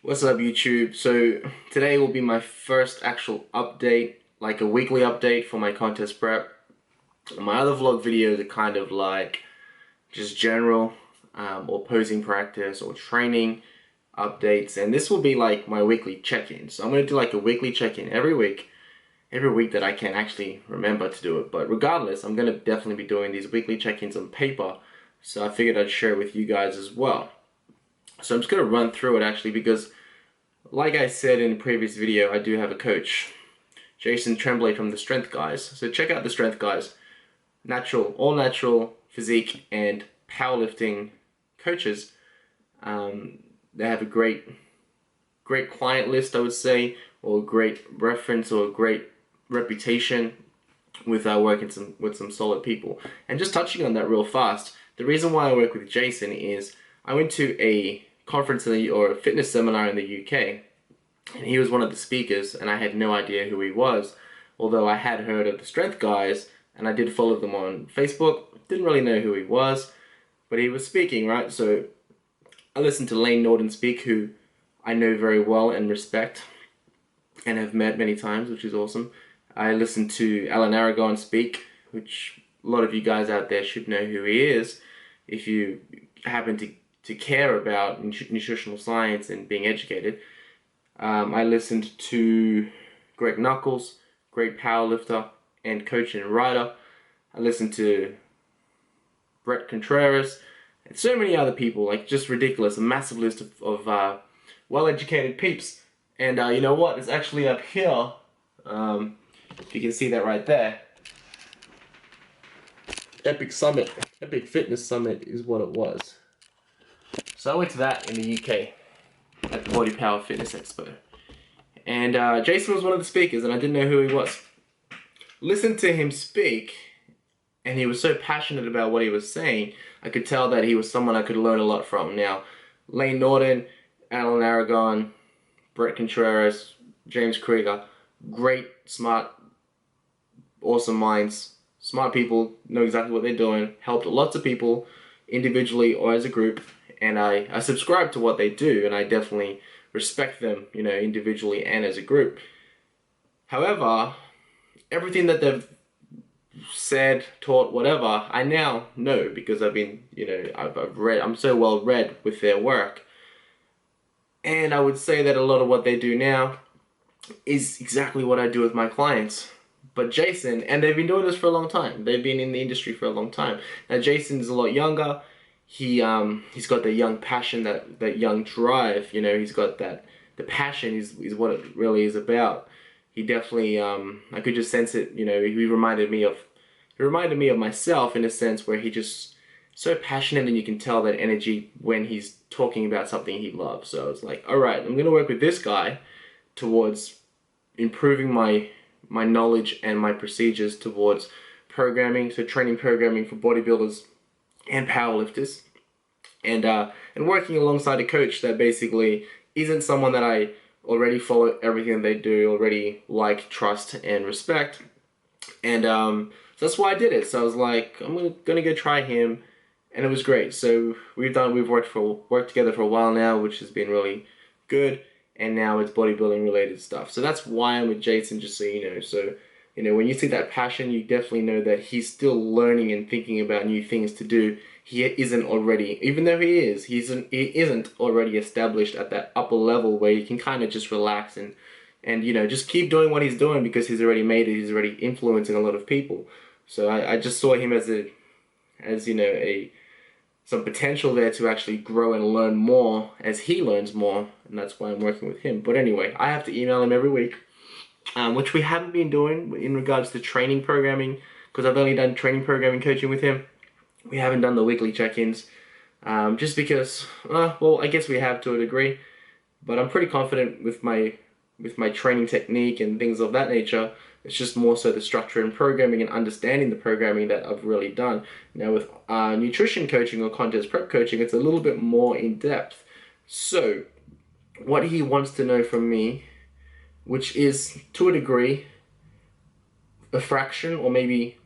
What's up, YouTube? So today will be my first actual update, like a weekly update for my contest prep. My other vlog videos are kind of like just general or posing practice or training updates, and this will be like my weekly check-in. So I'm going to do like a weekly check-in every week that I can actually remember to do it. But regardless, I'm going to definitely be doing these weekly check-ins on paper, so I figured I'd share it with you guys as well. So I'm just going to run through it actually because, like I said in the previous video, I do have a coach, Jason Tremblay from the Strength Guys. So check out the Strength Guys. All natural physique and powerlifting coaches. They have a great client list, I would say, or great reference or great reputation with working with some solid people. And just touching on that real fast, the reason why I work with Jason is I went to a conference or a fitness seminar in the UK, and he was one of the speakers, and I had no idea who he was, although I had heard of the Strength Guys, and I did follow them on Facebook. Didn't really know who he was, but he was speaking, right? So I listened to Layne Norton speak, who I know very well and respect, and have met many times, which is awesome. I listened to Alan Aragon speak, which a lot of you guys out there should know who he is, if you happen to care about nutritional science and being educated. I listened to Greg Knuckles, great powerlifter and coach and writer. I listened to Brett Contreras and so many other people, like just ridiculous, a massive list of well-educated peeps. And you know what? It's actually up here. If you can see that right there. Epic Fitness Summit is what it was. So I went to that in the UK at the Body Power Fitness Expo. And Jason was one of the speakers, and I didn't know who he was. Listened to him speak, and he was so passionate about what he was saying, I could tell that he was someone I could learn a lot from. Now, Layne Norton, Alan Aragon, Brett Contreras, James Krieger, great, smart, awesome minds. Smart people, know exactly what they're doing, helped lots of people individually or as a group, and I subscribe to what they do, and I definitely respect them, you know, individually and as a group. However, everything that they've said, taught, whatever, I now know because I've been, you know, I've read, I'm so well read with their work. And I would say that a lot of what they do now is exactly what I do with my clients. But Jason, and they've been doing this for a long time. They've been in the industry for a long time. Now Jason's a lot younger. He's got the young passion, that young drive. You know, he's got that. The passion is what it really is about. He definitely, I could just sense it. You know, he reminded me of myself in a sense where he just so passionate, and you can tell that energy when he's talking about something he loves. So it's like, all right, I'm gonna work with this guy towards improving my knowledge and my procedures towards programming, so training programming for bodybuilders and powerlifters, and working alongside a coach that basically isn't someone that I already follow everything they do, already like, trust, and respect, and so that's why I did it. So I was like, I'm gonna go try him, and it was great. So we've worked together for a while now, which has been really good. And now it's bodybuilding related stuff. So that's why I'm with Jason, just so you know. So, you know, when you see that passion, you definitely know that he's still learning and thinking about new things to do. He isn't already, even though he isn't already established at that upper level where you can kind of just relax and you know, just keep doing what he's doing because he's already made it. He's already influencing a lot of people. So I just saw him as you know, some potential there to actually grow and learn more as he learns more, and that's why I'm working with him. But anyway, I have to email him every week, which we haven't been doing in regards to training programming, because I've only done training programming coaching with him. We haven't done the weekly check-ins, just because, well, I guess we have to a degree, but I'm pretty confident with my training technique and things of that nature. It's just more so the structure and programming and understanding the programming that I've really done. Now with nutrition coaching or contest prep coaching, it's a little bit more in depth. So what he wants to know from me, which is to a degree a fraction or maybe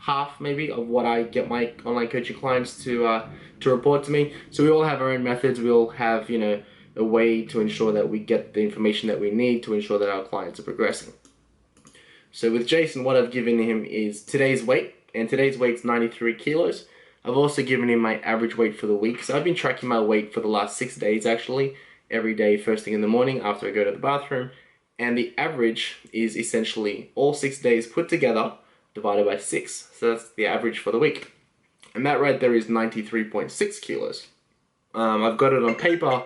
half maybe of what I get my online coaching clients to report to me. So we all have our own methods. We all have, you know, a way to ensure that we get the information that we need to ensure that our clients are progressing. So with Jason, what I've given him is today's weight, and today's weight's 93 kilos. I've also given him my average weight for the week. So I've been tracking my weight for the last 6 days actually, every day first thing in the morning after I go to the bathroom. And the average is essentially all 6 days put together divided by 6. So that's the average for the week. And that right there is 93.6 kilos. I've got it on paper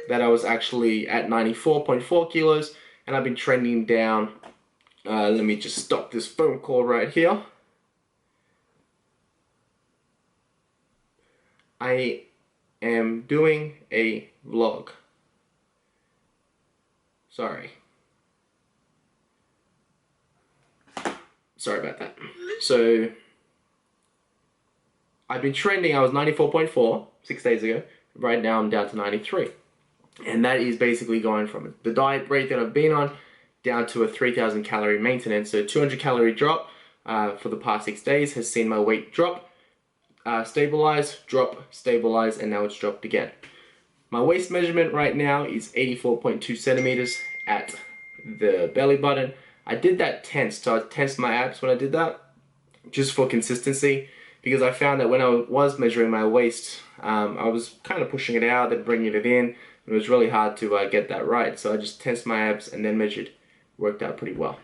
that I was actually at 94.4 kilos, and I've been trending down. Let me just stop this phone call right here. I am doing a vlog. Sorry about that. So I've been trending. I was 94.4 6 days ago. Right now I'm down to 93. And that is basically going from the diet rate that I've been on down to a 3,000 calorie maintenance. So 200 calorie drop for the past 6 days has seen my weight drop, stabilize, drop, stabilize, and now it's dropped again. My waist measurement right now is 84.2 centimeters at the belly button. I did that tensed, so I tensed my abs when I did that, just for consistency, because I found that when I was measuring my waist, I was kind of pushing it out, then bringing it in. It was really hard to get that right, so I just tensed my abs and then measured. Worked out pretty well.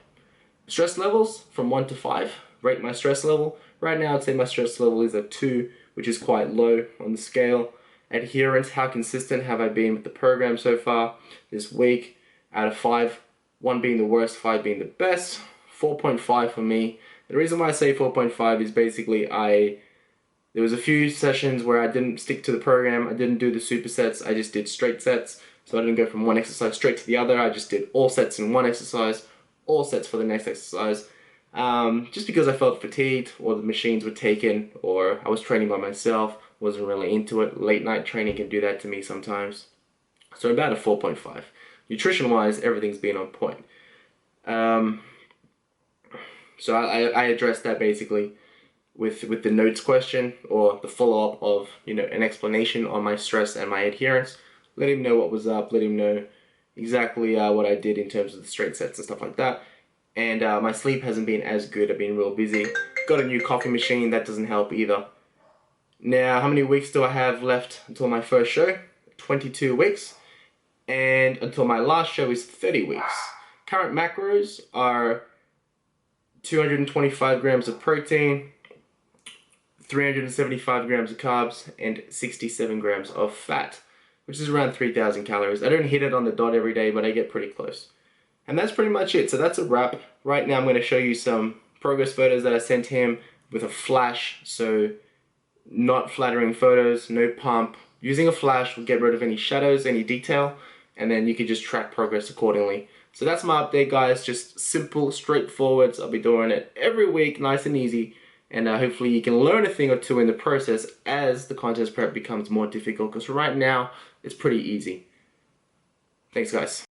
Stress levels from 1 to 5. Rate my stress level. Right now I'd say my stress level is a 2, which is quite low on the scale. Adherence, how consistent have I been with the program so far this week? Out of 5, 1 being the worst, 5 being the best. 4.5 for me. The reason why I say 4.5 is basically there was a few sessions where I didn't stick to the program. I didn't do the supersets. I just did straight sets. So I didn't go from one exercise straight to the other. I just did all sets in one exercise, all sets for the next exercise. Just because I felt fatigued, or the machines were taken, or I was training by myself, wasn't really into it. Late night training can do that to me sometimes. So about a 4.5. Nutrition wise, everything's been on point. So I addressed that basically with the notes question, or the follow-up of, an explanation on my stress and my adherence. Let him know what was up, let him know exactly what I did in terms of the straight sets and stuff like that. And my sleep hasn't been as good. I've been real busy. Got a new coffee machine, that doesn't help either. Now, how many weeks do I have left until my first show? 22 weeks. And until my last show is 30 weeks. Current macros are 225 grams of protein, 375 grams of carbs, and 67 grams of fat, which is around 3,000 calories. I don't hit it on the dot every day, but I get pretty close. And that's pretty much it. So that's a wrap. Right now I'm going to show you some progress photos that I sent him with a flash. So not flattering photos, no pump. Using a flash will get rid of any shadows, any detail, and then you can just track progress accordingly. So that's my update, guys. Just simple, straightforward. I'll be doing it every week, nice and easy. And hopefully you can learn a thing or two in the process as the contest prep becomes more difficult, because right now it's pretty easy. Thanks, guys.